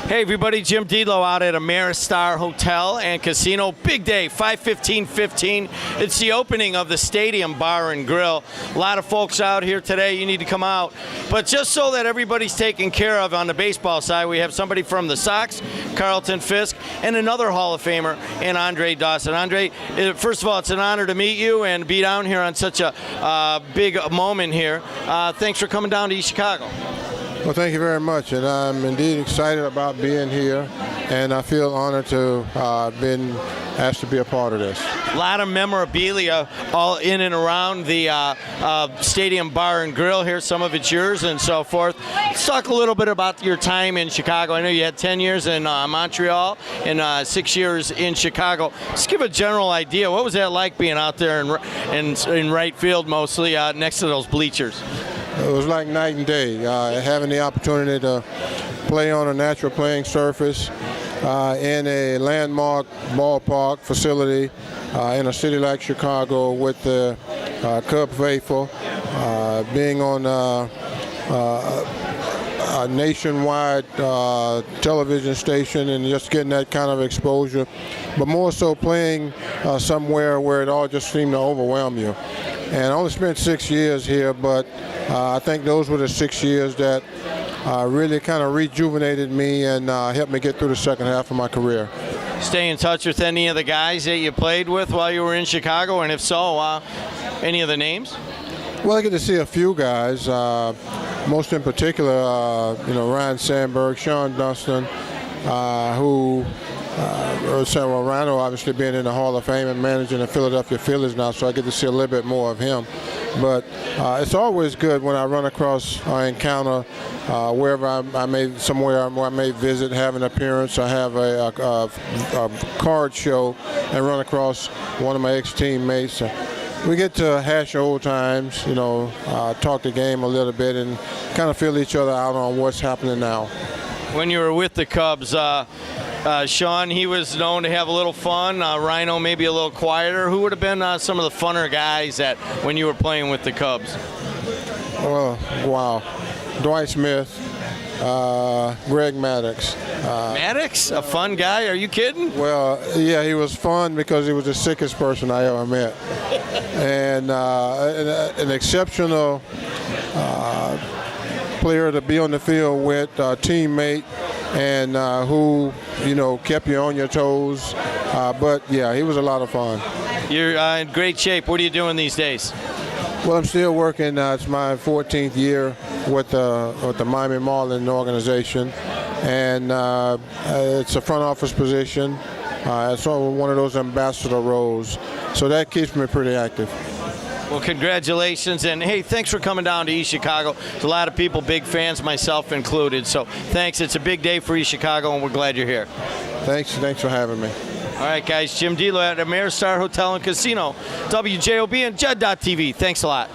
Hey everybody, Jim.E.Dedelow out at Ameristar Hotel and Casino. Big day, 5/15/15. It's the opening of the Stadium Bar and Grill. A lot of folks out here today. You need to come out. But just so that everybody's taken care of on the baseball side, we have somebody from the Sox, Carlton Fisk, and another Hall of Famer, and Andre Dawson. Andre, first of all, it's an honor to meet you and be down here on such a big moment here. Thanks for coming down to East Chicago. Well, thank you very much, and I'm indeed excited about being here, and I feel honored to have been asked to be a part of this. A lot of memorabilia all in and around the Stadium Bar and Grill here. Some of it's yours and so forth. Let's talk a little bit about your time in Chicago. I know you had 10 years in Montreal and 6 years in Chicago. Just give a general idea. What was that like being out there in right field mostly next to those bleachers? It was like night and day, having the opportunity to play on a natural playing surface in a landmark ballpark facility in a city like Chicago with the Cub faithful, being on a nationwide television station and just getting that kind of exposure, but more so playing somewhere where it all just seemed to overwhelm you. And I only spent 6 years here, but I think those were the 6 years that really kind of rejuvenated me and helped me get through the second half of my career. Stay in touch with any of the guys that you played with while you were in Chicago, and if so, any of the names? Well, I get to see a few guys, most in particular, Ryan Sandberg, Sean Dunston, who Rhino obviously being in the Hall of Fame and managing the Philadelphia Phillies now, so I get to see a little bit more of him. But it's always good when I run across or encounter wherever I may, somewhere where I may visit, have an appearance, I have a card show and run across one of my ex-teammates. We get to hash old times, talk the game a little bit and kind of fill each other out on what's happening now. When you were with the Cubs, Sean, he was known to have a little fun. Rhino maybe a little quieter. Who would have been some of the funner guys that when you were playing with the Cubs? Well, wow. Dwight Smith, Greg Maddux. Maddux? A fun guy? Are you kidding? Well, yeah, he was fun because he was the sickest person I ever met. And an exceptional player to be on the field with, a teammate, and who, kept you on your toes. But, yeah, he was a lot of fun. You're in great shape. What are you doing these days? Well, I'm still working. It's my 14th year with the Miami Marlins organization. And it's a front office position. It's one of those ambassador roles. So that keeps me pretty active. Well, congratulations, and hey, thanks for coming down to East Chicago. There's a lot of people, big fans, myself included, so thanks. It's a big day for East Chicago, and we're glad you're here. Thanks for having me. All right, guys, Jim.E.Dedelow at Ameristar Hotel and Casino, WJOB and JED.TV. Thanks a lot.